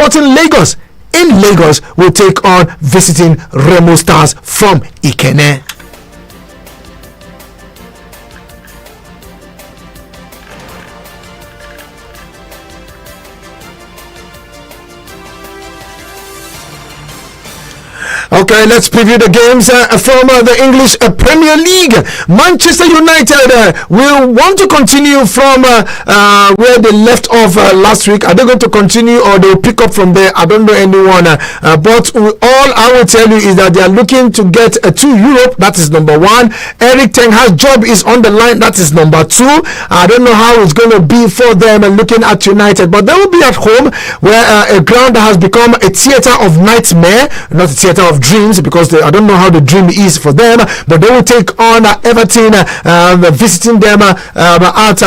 Sporting Lagos in Lagos will take on visiting Remo Stars from Ikene. Okay, let's preview the games from the English Premier League. Manchester United will want to continue from where they left off last week. Are they going to continue or they'll pick up from there? I don't know anyone. But all I will tell you is that they are looking to get to Europe. That is number one. Eric Ten Hag's job is on the line. That is number two. I don't know how it's going to be for them looking at United. But they will be at home where a ground that has become a theatre of nightmare, not a theatre of dreams, because I don't know how the dream is for them, but they will take on Everton, visiting them at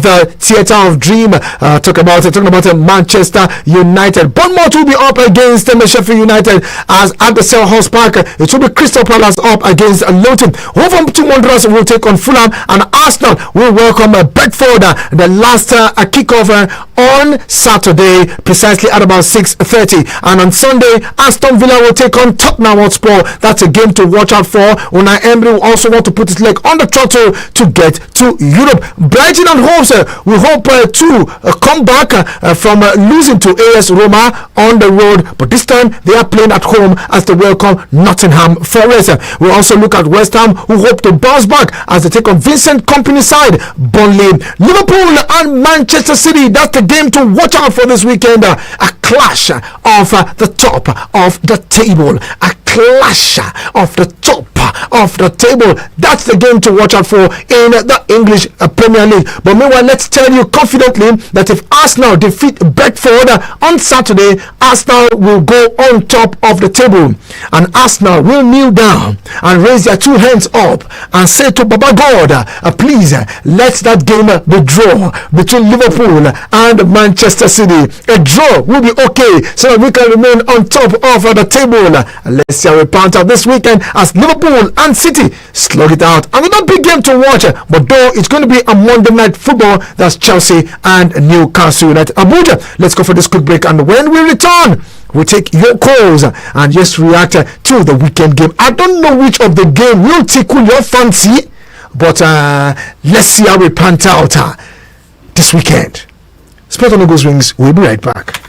the theatre of dream. Talking about Manchester United. Bournemouth will be up against Sheffield United as at the Selhurst Park. It will be Crystal Palace up against Luton. Wolverhampton Wanderers will take on Fulham, and Arsenal will welcome Bedford. The last kickoff on Saturday, precisely at about 6:30, and on Sunday, Aston Villa will take on Tottenham Hotspur. That's a game to watch out for. Unai Emery will also want to put his leg on the throttle to get to Europe. Brighton and Hove will hope to come back from losing to AS Roma on the road, but this time they are playing at home as they welcome Nottingham Forest. We'll also look at West Ham, who hope to bounce back as they take on Vincent Kompany's side, Burnley. Liverpool and Manchester City, that's the game to watch out for this weekend. A clash of the top of the table. A clash of the top of the table. That's the game to watch out for in the English Premier League. But meanwhile, let's tell you confidently that if Arsenal defeat Bedford on Saturday, Arsenal will go on top of the table, and Arsenal will kneel down and raise their two hands up and say to Baba God, please let that game be draw between Liverpool and Manchester City. A draw will be okay so that we can remain on top of the table. Let's see how we pan out this weekend as Liverpool and City slug it out. Another big game to watch, but though it's going to be a Monday night football, that's Chelsea and Newcastle United. Abuja, let's go for this quick break, and when we return, we take your calls and just react to the weekend game. I don't know which of the game will tickle your fancy, but let's see how we pan out this weekend. Sport on Eagles Wings, we'll be right back.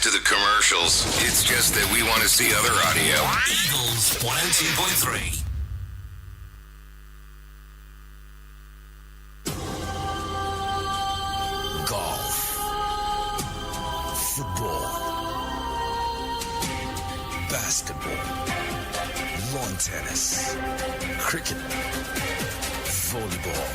To the commercials. It's just that we want to see other audio. Eagles 102.3. Golf, football, basketball, lawn tennis, cricket, volleyball,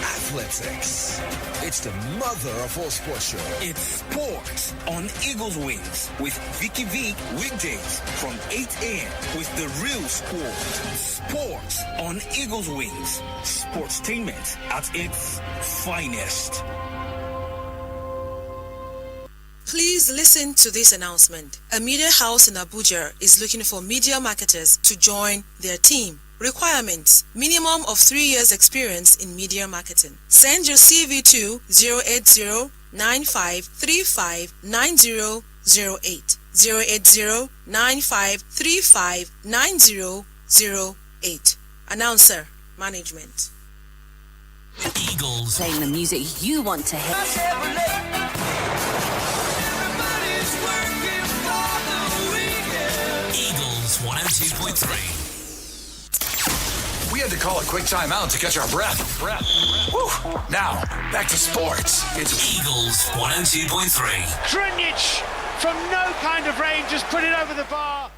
athletics. It's the mother of all sports show. It's sports on Eagles Wings with Vicky Vick weekdays from 8 a.m. with the real squad. Sports on Eagles Wings. Sportstainment at its finest. Please listen to this announcement. A media house in Abuja is looking for media marketers to join their team. Requirements: minimum of 3 years experience in media marketing. Send your CV to 080-9535-9008. 080-9535-9008. Announcer, Management. Eagles. Playing the music you want to hear. Eagles 102.3. We had to call a quick timeout to catch our breath. Whew. Now, back to sports. It's Eagles 102.3. Krunic from no kind of range just put it over the bar.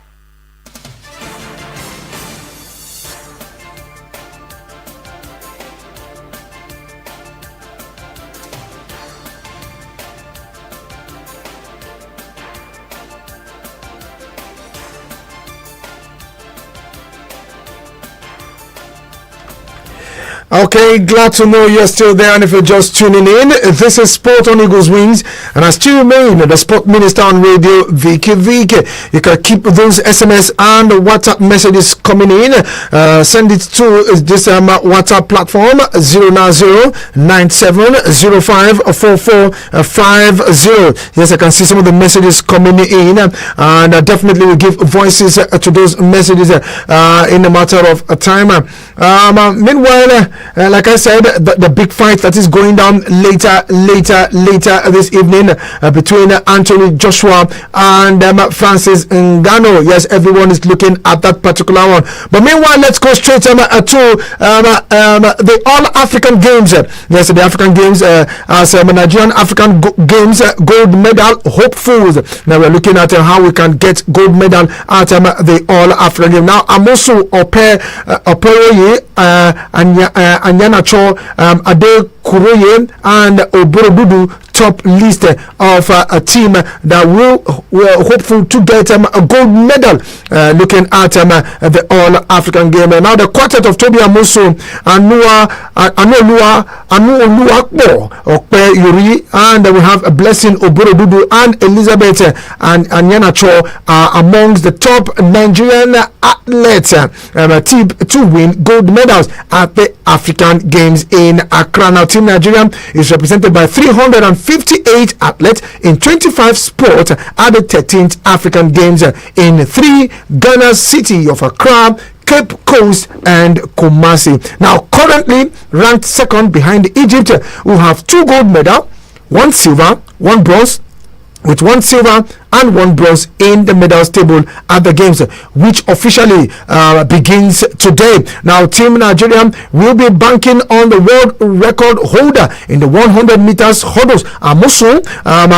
Okay, glad to know you're still there, and if you're just tuning in, this is Sport on Eagles Wings, and I still remain the Sport Minister on Radio, Vicky. You can keep those SMS and WhatsApp messages coming in. Send it to this WhatsApp platform 09097054450. Yes, I can see some of the messages coming in, and definitely will give voices to those messages in a matter of time. Meanwhile, like I said, the big fight that is going down later this evening between Anthony Joshua and Francis Ngannou. Yes, everyone is looking at that particular one. But meanwhile, let's go straight to the All-African Games. Yes, the African Games as Nigerian African Games gold medal hopefuls. Now we're looking at how we can get gold medal at the All-African Games. Now, Amosu Operoye Anyanacho, Ade Kuroye, and Oborodudu top list of a team that will hopeful to get a gold medal looking at the All-African Game. Now the quartet of Toby Amosu, Anu Okpe Yuri, and we have a Blessing Oborodudu and Elizabeth and Anyanacho amongst the top Nigerian athletes to win gold medals at the African Games in Accra. Now Team Nigeria is represented by 358 athletes in 25 sports at the 13th African Games in 3 Ghana city of Accra, Cape Coast and Kumasi. Now currently ranked second behind Egypt, who have 2 gold medals, 1 silver, 1 bronze, with 1 silver and 1 bronze in the medals table at the games, which officially begins today. Now Team Nigeria will be banking on the world record holder in the 100 meters hurdles, Amosu,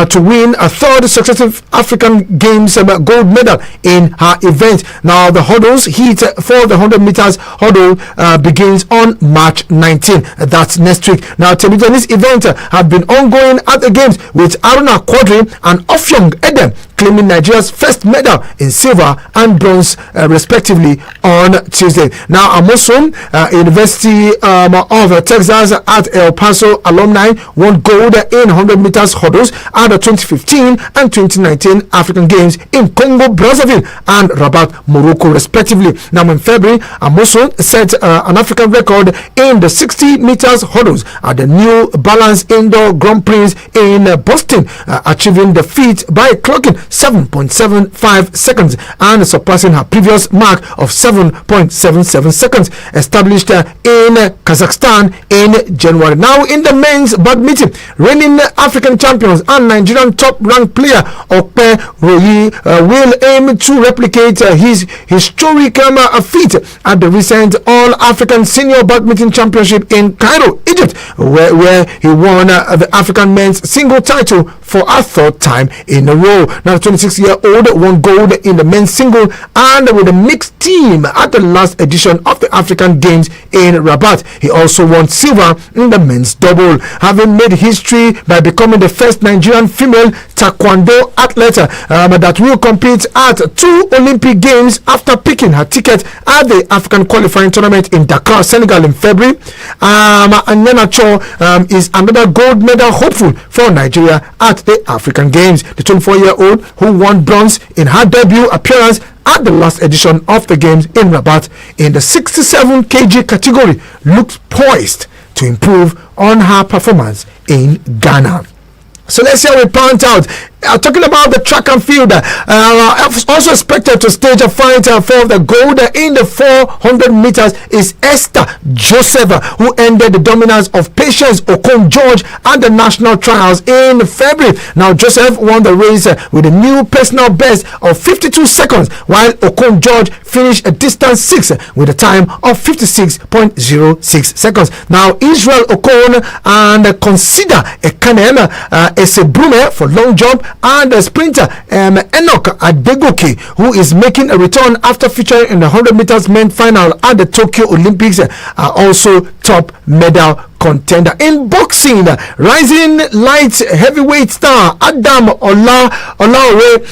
to win a 3rd successive African Games gold medal in her event. Now the hurdles heat for the 100 meters hurdle begins on March 19. That's next week. Now table tennis event have been ongoing at the games, with Aruna Quadri and Ofyong Eden claiming Nigeria's first medal in silver and bronze respectively on Tuesday. Now Amosu, University of Texas at El Paso alumni, won gold in 100 meters hurdles at the 2015 and 2019 African Games in Congo Brazzaville and Rabat, Morocco respectively. Now in February, Amosu set an African record in the 60 meters hurdles at the New Balance Indoor Grand Prix in Boston, achieving the feat by clocking 7.75 seconds and surpassing her previous mark of 7.77 seconds established in Kazakhstan in January. Now in the men's badminton, reigning African champions and Nigerian top ranked player Okpe Royi will aim to replicate his historic feat at the recent All-African Senior Badminton Championship in Cairo, Egypt, where he won the African men's single title for a 3rd time in a row. Now the 26-year-old won gold in the men's single and with a mixed team at the last edition of the African Games in Rabat. He also won silver in the men's double, having made history by becoming the first Nigerian female taekwondo athlete that will compete at 2 Olympic Games after picking her ticket at the African qualifying tournament in Dakar, Senegal in February. And Nenacho is another gold medal hopeful for Nigeria at the African Games. The 24-year-old, who won bronze in her debut appearance at the last edition of the Games in Rabat in the 67 kg category, looks poised to improve on her performance in Ghana. So let's see how we point out. Talking about the track and field, also expected to stage a fight for the gold in the 400 meters is Esther Joseph, who ended the dominance of Patience Okon George at the national trials in February. Now Joseph won the race with a new personal best of 52 seconds, while Okon George finished a distance 6 with a time of 56.06 seconds. Now Israel Okon and Consider Ekanem Esebrume for long jump, and the sprinter Enoch Adegoke, who is making a return after featuring in the 100 meters men's final at the Tokyo Olympics, are also top medal contender. In boxing, rising light heavyweight star Adam Olaore,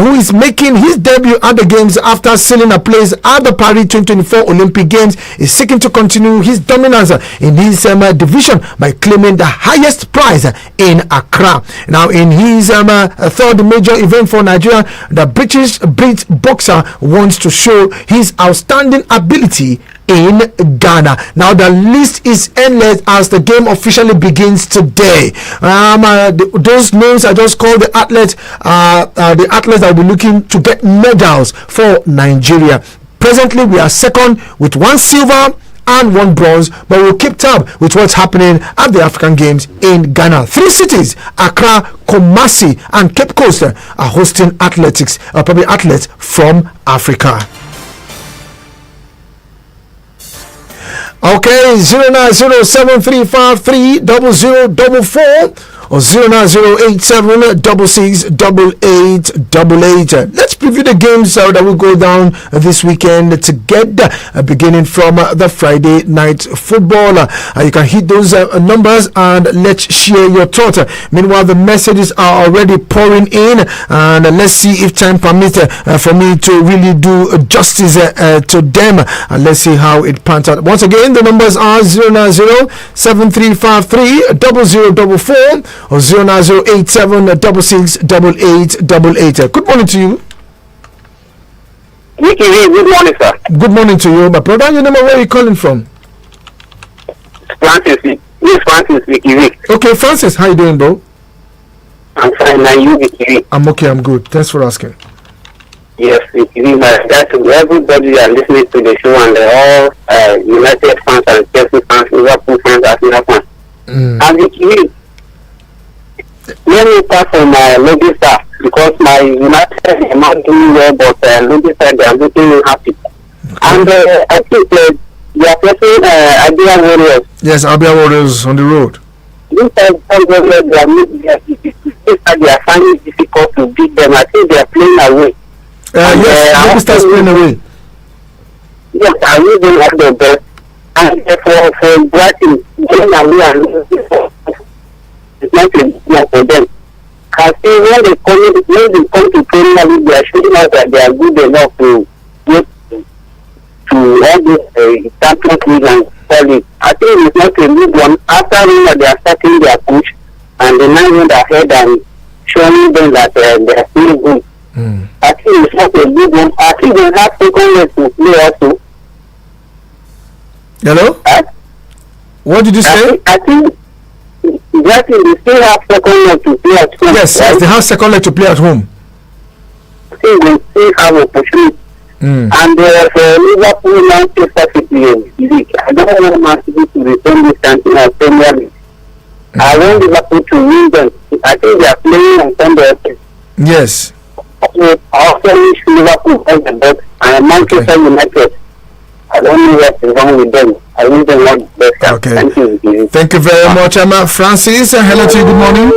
who is making his debut at the games after sealing a place at the Paris 2024 Olympic Games, is seeking to continue his dominance in his division by claiming the highest prize in Accra. Now, in his third major event for Nigeria, the British boxer wants to show his outstanding ability in Ghana. Now the list is endless as the game officially begins today. Those names I just called the athletes that will be looking to get medals for Nigeria. Presently we are second with 1 silver and 1 bronze, but we'll keep tab with what's happening at the African Games in Ghana. 3 cities, Accra, Kumasi and Cape Coast, are hosting athletes from Africa. Okay, 09073530044 or 09087668888. Let's preview the games that will go down this weekend together, beginning from the Friday night football. You can hit those numbers and let's share your thoughts. Meanwhile, the messages are already pouring in, and let's see if time permits for me to really do justice to them. And let's see how it pans out. Once again, the numbers are 09073530044 or 09087668888. Good morning to you. Vicky, good morning, sir. Good morning to you, my brother. Your name, where are you calling from? Francis, Vicky Vick. Okay, Francis, how you doing, bro? I'm fine, now you, Vicky Vick. I'm okay, I'm good. Thanks for asking. Yes, Vicky Vick, that's everybody that are listening to the show, and all United fans and Chelsea fans, Liverpool fans, Arsenal fans. And Vicky Vick, let me start from Logista, because my United are not doing well, but Logista, they are looking happy. Okay. And I think they are facing Abia Warriors. Yes, Abia Warriors on the road. This time, they are finding it difficult to beat them. I think they are playing away. Yes, Logista is playing away. Yes, I really like the best. And for Brighton, playing away and it's not a good for them. I see when they come to Premier League, they are showing us that they are good enough to get to all this Champions League and quality. I think it's not a good one. After they are starting their push and they now went ahead and showing them that they are still good. I think it's not a good one. I think they have second leg to play also. Hello? What did you say? I think exactly, they still have second leg to play at home. Yes, right? They have second leg to play at home. I think they still have opportunity. And for Liverpool, Manchester City, I don't want Man City to return this champion of Premier League. I want Liverpool to win them. I think they are playing on Sunday. Yes. I also wish Liverpool all the best. And Manchester United, I don't know what is wrong with them. I wish them all the best. Okay. Thank you very much, Emma. Francis, hello to you. Good morning.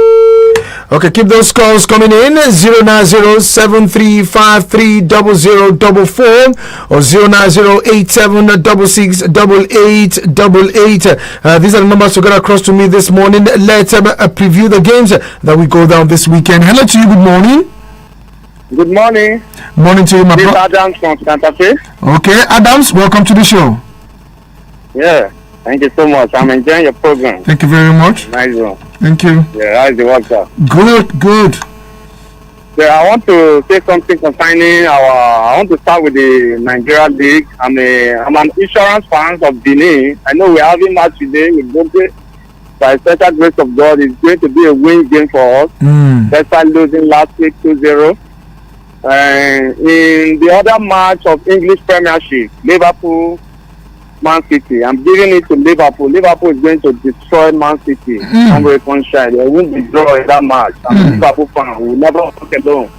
Okay, keep those calls coming in. 09073530044 or 09087668888. These are the numbers to get across to me this morning. Let's preview the games that we go down this weekend. Hello to you. Good morning. Good morning. Morning to you, my brother. Adams from Santa Fe. Okay, Adams, welcome to the show. Yeah, thank you so much. I'm enjoying your program. Thank you very much. Nice one. Thank you. Yeah, how's the work, sir? Good. Yeah, I want to say something concerning I want to start with the Nigeria League. I'm an insurance fan of Benin. I know we're having match today with Bobe. By special grace of God, it's going to be a win game for us. Despite losing last week 2-0. In the other match of English Premiership, Liverpool, Man City, I'm giving it to Liverpool. Liverpool is going to destroy Man City. I'm very confident. They won't draw in that match. I'm a Liverpool fan. We will never walk alone.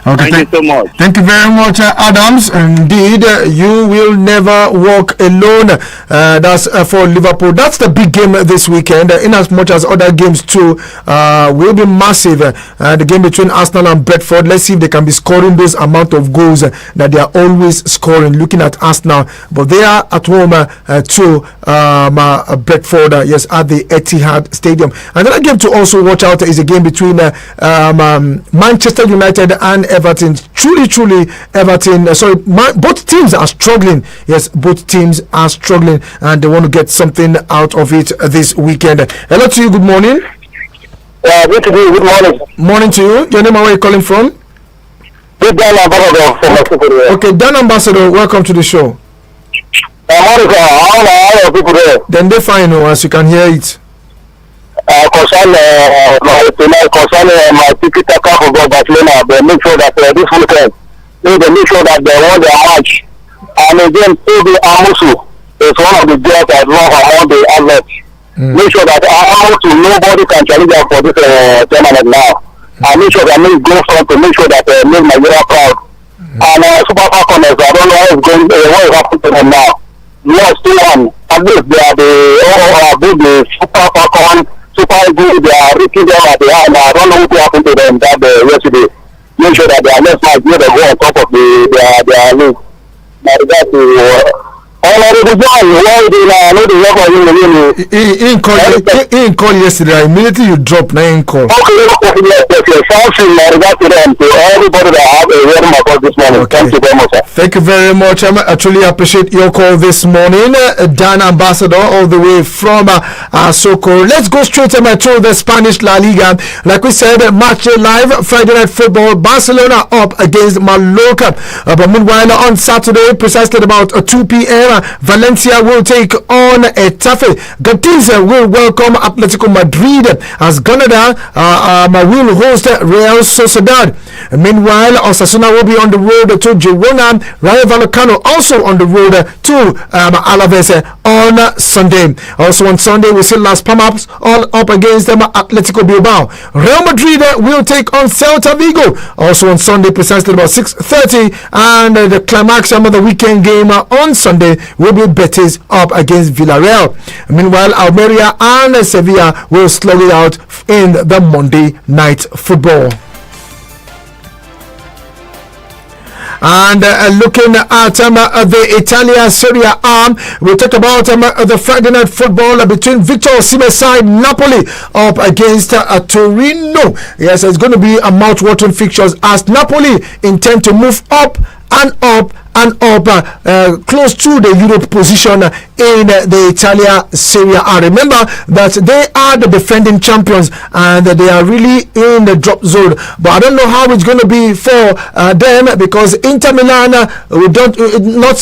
Okay, Thank you so much. Thank you very much, Adams. Indeed, you will never walk alone. That's for Liverpool. That's the big game this weekend. In as much as other games too will be massive. The game between Arsenal and Brentford. Let's see if they can be scoring those amount of goals that they are always scoring. Looking at Arsenal, but they are at home to Brentford. Yes, at the Etihad Stadium. Another game to also watch out is a game between Manchester United and Everton. Truly, Everton. Both teams are struggling. Yes, both teams are struggling, and they want to get something out of it this weekend. Hello to you. Good morning. Good to you. Good morning. Morning to you. Your name and where you calling from? Good Dan Ambassador from Mexico. Okay, Dan Ambassador. Welcome to the show. How are people there? Then they fine, as you can hear it. Concerning my ticket account for Barcelona, they make sure that this weekend, they make sure that they won their match. And again, Toby Amusu is one of the girls that run around the outlets. Make sure that Amusu, nobody can challenge them for this tournament now. And make sure that they go front to make sure that they make Nigeria proud. And Super Falcons, I don't know what is happening to them now. Yes, still on. At least they are the Super Falcons. Super good, they are reaching them at the end. I don't know what happened to them that yesterday. Make sure that they are next match, they go on top of their league. Now, that's Honorable John, why did I know the work of He call yesterday. Immediately you drop, now he call. Okay, thank you to everybody that have a hearing my call this morning. Okay. Thank you very much, sir. Thank you very much. I truly appreciate your call this morning. Dan Ambassador, all the way from Soko. Let's go straight to the Spanish La Liga. Like we said, match live, Friday Night Football, Barcelona up against Mallorca. But meanwhile, on Saturday, precisely at about 2 p.m., Valencia will take on Getafe. Cadiz will welcome Atletico Madrid as Granada will host Real Sociedad. Meanwhile, Osasuna will be on the road to Girona. Rayo Vallecano also on the road to Alaves on Sunday. Also on Sunday, we see Las Palmas all up against Atletico Bilbao. Real Madrid will take on Celta Vigo. Also on Sunday, precisely about 6:30, and the climax of the weekend game on Sunday will be Betis up against Villarreal. Meanwhile, Almeria and Sevilla will slug it out in the Monday Night Football. And looking at the Italia Serie A, we'll talk about the Friday Night Football between Victor Osimhen's side Napoli up against Torino. Yes, it's going to be a mouth-watering fixtures as Napoli intend to move up and up close to the Europe position in the Italia Serie A. Remember that they are the defending champions and they are really in the drop zone, but I don't know how it's going to be for them because Inter Milan not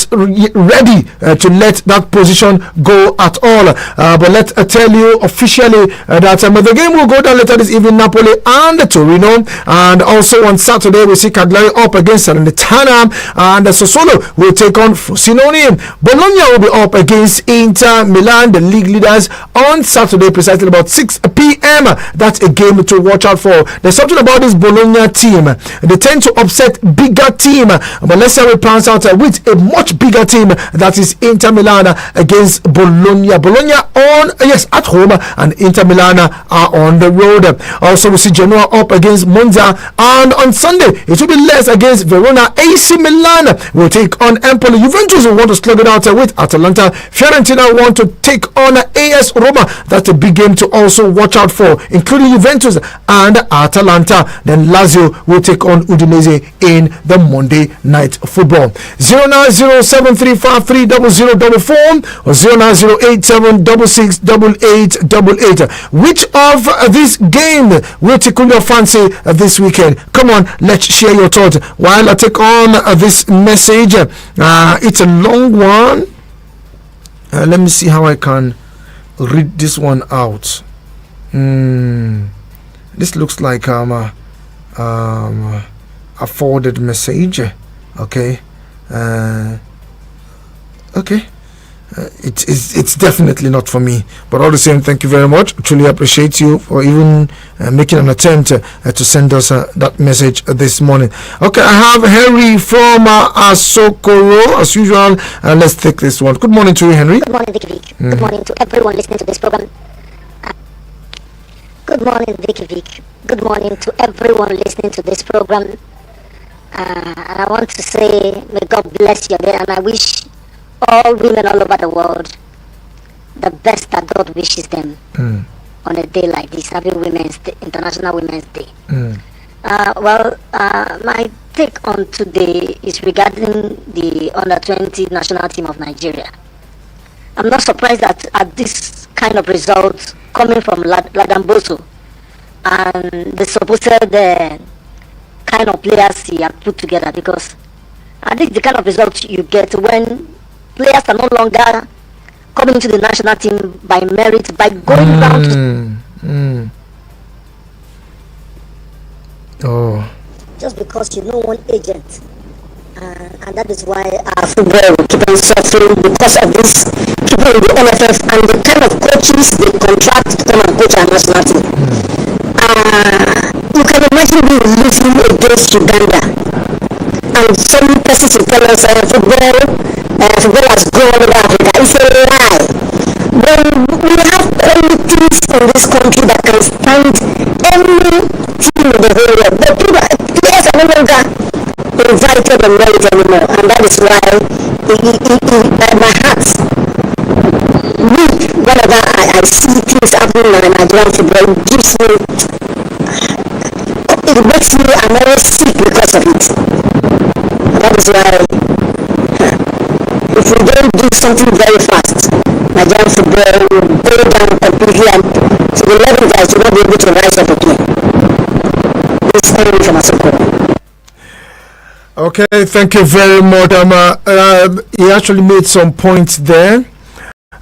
ready to let that position go at all. But let's tell you officially that the game will go down later this evening, Napoli and Torino. And also on Saturday we see Cagliari up against Salernitana, and Sassuolo will take on Frosinone. Bologna will be up against Inter Milan, the league leaders, on Saturday precisely about 6 p.m. That's a game to watch out for. There's something about this Bologna team. They tend to upset bigger team, but let's say we plans out with a much bigger team, that is Inter Milan against Bologna. Bologna at home, and Inter Milan are on the road. Also we see Genoa up against Monza, and on Sunday it will be less against Verona. AC Milan will take on Empoli. Juventus will want to slug it out with Atalanta. Fiorentina want to take on AS Roma. That's a big game to also watch out for, including Juventus and Atalanta. Then Lazio will take on Udinese in the Monday Night Football. 09073530044 or 09087668888. Which of this game will tickle your fancy this weekend? Come on, let's share your thoughts while I take on this message. It's a long one. Let me see how I can read this one out. This looks like a forwarded message. Okay. Okay. it's definitely not for me. But all the same, thank you very much. Truly appreciate you for even making an attempt to send us that message this morning. Okay, I have Henry from Asokoro as usual. Let's take this one. Good morning to you, Henry. Good morning, Vicky. Good morning to everyone listening to this program. Good morning, Vicky. Good morning to everyone listening to this program. And I want to say, may God bless your day, and I wish all women all over the world the best that God wishes them on a day like this, Happy Women's Day, International Women's Day. My take on today is regarding the under-20 national team of Nigeria. I'm not surprised at this kind of result coming from Ladamboso and the supposed kind of players he had put together, because I think the kind of results you get when players are no longer coming into the national team by merit, by going down to just because you know one agent, and that is why our football will keep on suffering because of this people in the NFF and the kind of coaches they contract to come and coach our national team. You can imagine we losing against Uganda, and some persons will tell us football has gone all over Africa. It's a lie. When we have only teams in this country that can stand any team in the whole world, the players are no longer invited and married anymore, and that is why my heart weep whenever I see things happening in Nigerian football. It makes me very sick because of it. That is why if we don't do something very fast, Nigerian football will go down completely, and to the level that will not be able to rise up again. This is only from Asokoro. Okay, thank you very much. He actually made some points there.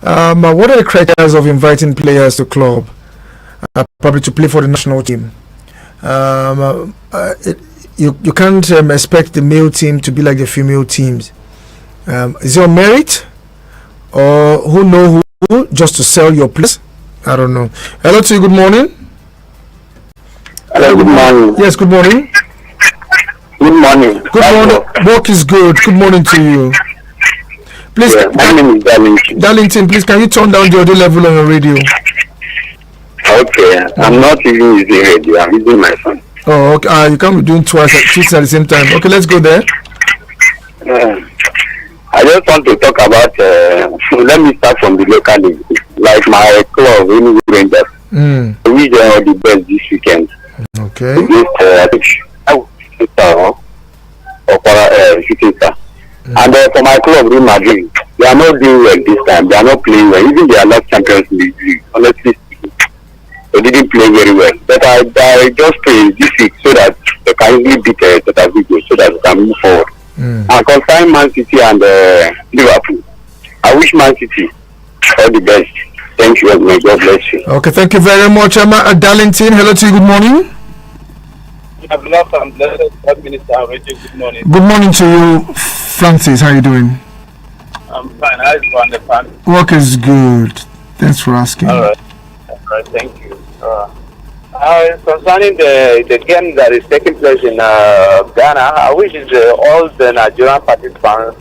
What are the criteria of inviting players to club, probably to play for the national team? You can't expect the male team to be like the female teams. Is it on merit, or who know who, just to sell your place? I don't know. Hello to you. Good morning. Hello, good morning. Yes, good morning. Good morning. Good morning. Work is good. Good morning to you. Please, my name is Darlington. Darlington, please, can you turn down the audio level on your radio? Okay, I'm not even using radio. I'm using my phone. Oh, okay. You can't be doing two at the same time. Okay, let's go there. I just want to talk about. Let me start from the local league, like my club, Enugu Rangers. We did all the best this weekend. Okay. And for my club, Real Madrid, they are not doing well this time. They are not playing well. Even they are not Champions League. Honestly speaking, they didn't play very well. But I just pray this week so that they can easily beat Vick, so that we can move forward. And concerning Man City and Liverpool, I wish Man City all the best. Thank you, and may God bless you. Okay, thank you very much, Darlington. Hello to you. Good morning. Good morning. Good morning to you, Francis. How are you doing? I'm fine. How is the work is good. Thanks for asking. All right, thank you. Concerning the game that is taking place in Ghana, I wish all the Nigerian participants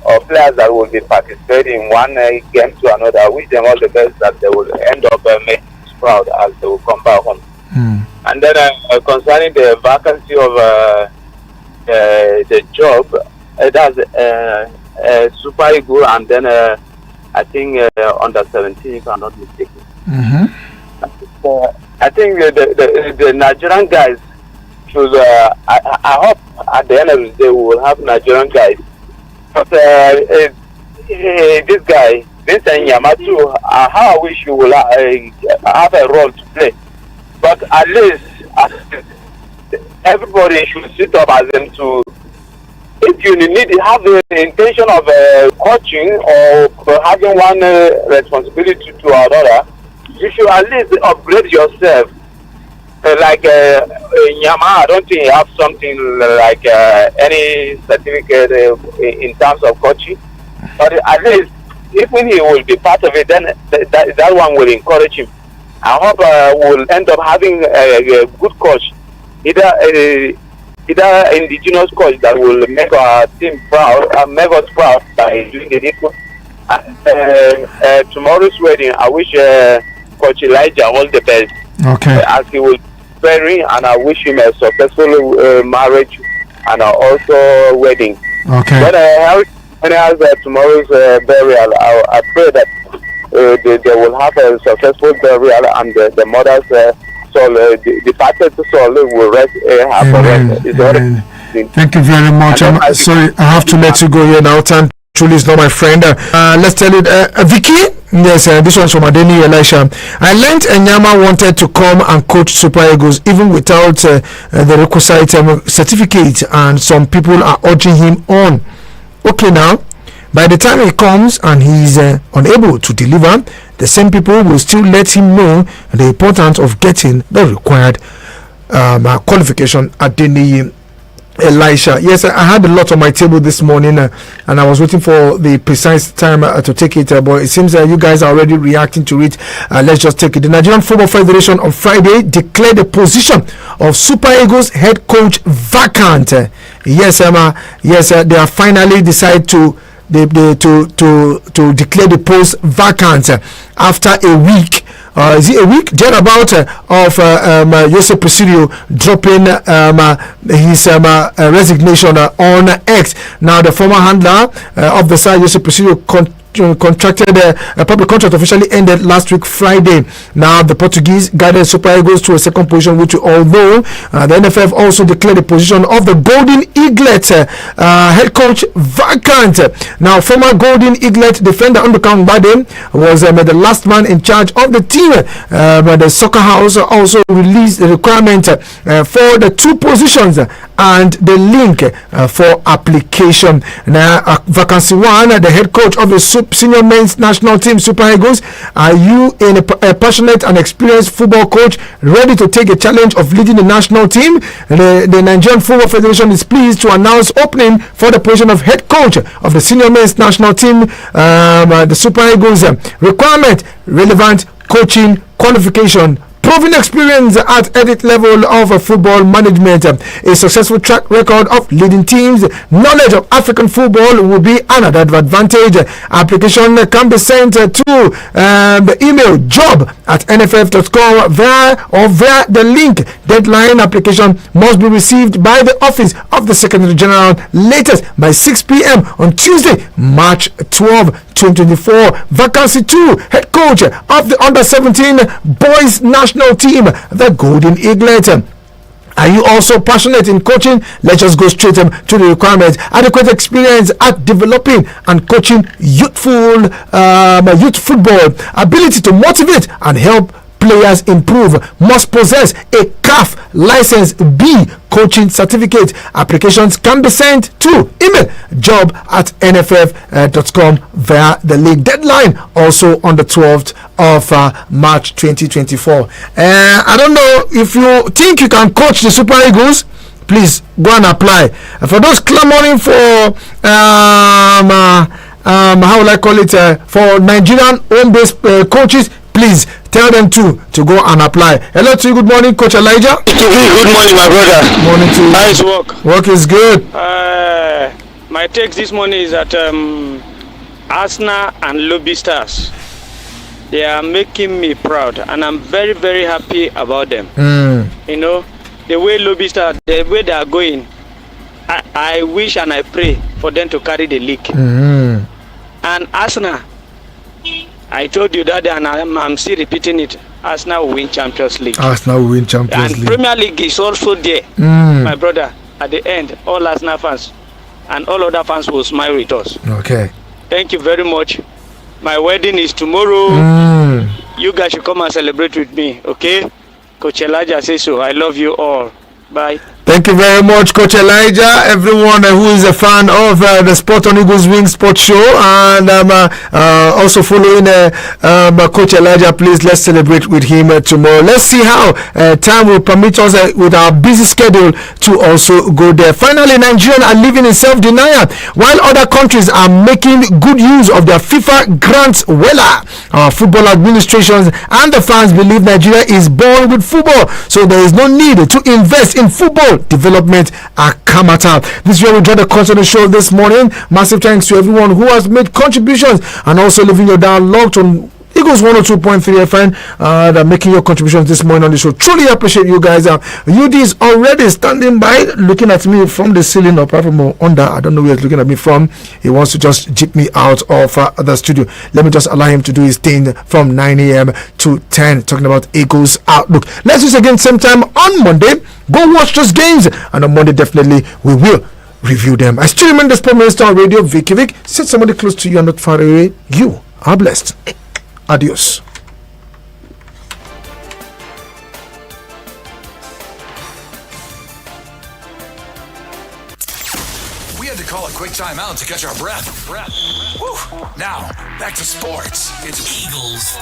or players that will be participating in one game to another, I wish them all the best, that they will end up making us proud as they will come back home. And then concerning the vacancy of the job, that's Super Eagle, and then I think under 17, if I'm not mistaken. I think the Nigerian guys should. I hope at the end of the day we will have Nigerian guys. But this guy, Vincent Yamatu, how I wish you will have a role to play. But at least everybody should sit up as them to. If you have the intention of coaching or having one responsibility to another, you should at least upgrade yourself. Like Nyama, I don't think you have something like any certificate in terms of coaching. But at least even he will be part of it, then that one will encourage him. I hope we'll end up having a good coach, either indigenous coach that will make our team proud, make us proud by doing the needful. Tomorrow's wedding, I wish Coach Elijah all the best. Okay. As he will marry, and I wish him a successful marriage and also wedding. Okay. When I has tomorrow's burial, I pray that they will have a successful burial, and the mother's soul, the departed soul, will rest Amen. Thank you very much. Sorry, I have to let you go here now. Time truly is not my friend. Let's tell it, Vicky. Yes, this one's from Adeni Elisha. I learned Enyama wanted to come and coach Super Eagles even without the requisite certificate, and some people are urging him on. Okay, now, by the time he comes and he's unable to deliver, the same people will still let him know the importance of getting the required qualification. Adeni Elisha. Yes, I had a lot on my table this morning, and I was waiting for the precise time to take it, but it seems you guys are already reacting to it. Let's just take it. The Nigerian Football Federation on Friday declared the position of Super Eagles head coach vacant. Yes, they have finally decided to declare the post vacant after a week. Is it a week? Thereabout of Jose Presidio dropping his resignation on X. Now, the former handler of the side, Jose Presidio, contracted a public contract officially ended last week Friday. Now the Portuguese guided Super Eagles to a second position, which we all know. The NFF also declared the position of the Golden Eaglet head coach vacant. Now former Golden Eaglet defender Undercount Bade was the last man in charge of the team, but the Soccer House also released the requirement for the two positions and the link for application. Now vacancy one, the head coach of the senior men's national team Super Eagles. Are you a passionate and experienced football coach ready to take a challenge of leading the national team? The Nigerian Football Federation is pleased to announce opening for the position of head coach of the senior men's national team, the Super Eagles. Requirement: relevant coaching qualification, proven experience at elite level of football management, a successful track record of leading teams, knowledge of African football will be another advantage. Application can be sent to the email job@nff.com via the link. Deadline application must be received by the office of the Secretary General latest by 6 p.m. on Tuesday, March 12, 2024. Vacancy 2, head coach of the under-17 boys national team, the Golden Eaglet. Are you also passionate in coaching? Let's just go straight to the requirements. Adequate experience at developing and coaching youth football, ability to motivate and help players improve, must possess a CAF license B coaching certificate. Applications can be sent to email job@nff.com via the link. Deadline also on the 12th of March 2024. I don't know if you think you can coach the Super Eagles. Please go and apply. For those clamoring for how will I call it, for Nigerian home-based coaches, please tell them to go and apply. Hello to you. Good morning, Coach Elijah. Good morning, my brother. Morning to you. Nice work. Work is good. My take this morning is that Arsenal and Lobby Stars, they are making me proud, and I'm very, very happy about them. You know, the way Lobby Stars, the way they are going, I wish and I pray for them to carry the league. And Arsenal, I told you that, and I'm still repeating it. Arsenal will win Champions League. Arsenal will win Champions League. And Premier League is also there, my brother. At the end, all Arsenal fans and all other fans will smile with us. Okay. Thank you very much. My wedding is tomorrow. You guys should come and celebrate with me, okay? Coach Elijah says so. I love you all. Bye. Thank you very much, Coach Elijah. Everyone who is a fan of the Sport on Eagles Wing Sports Show and also following Coach Elijah, please let's celebrate with him tomorrow. Let's see how time will permit us with our busy schedule to also go there. Finally, Nigerians are living in self-denial while other countries are making good use of their FIFA grants. Our football administrations and the fans believe Nigeria is born with football, so there is no need to invest in football development at Kamata. This is where we draw the course of the show this morning. Massive thanks to everyone who has made contributions and also leaving your dialogue on Eagles 102.3 FM. They're making your contributions this morning on the show. Truly appreciate you guys. UD is already standing by, looking at me from the ceiling, apart from under. I don't know where he's looking at me from. He wants to just jip me out of the studio. Let me just allow him to do his thing from 9 a.m. to 10, talking about Eagles Outlook. Let's do this again same time on Monday. Go watch those games, and on Monday definitely we will review them. I still remember the Sport Minister on radio, Vicky. Sit somebody close to you and not far away. You are blessed. Adios. We had to call a quick timeout to catch our breath. Whew. Now, back to sports. It's Eagles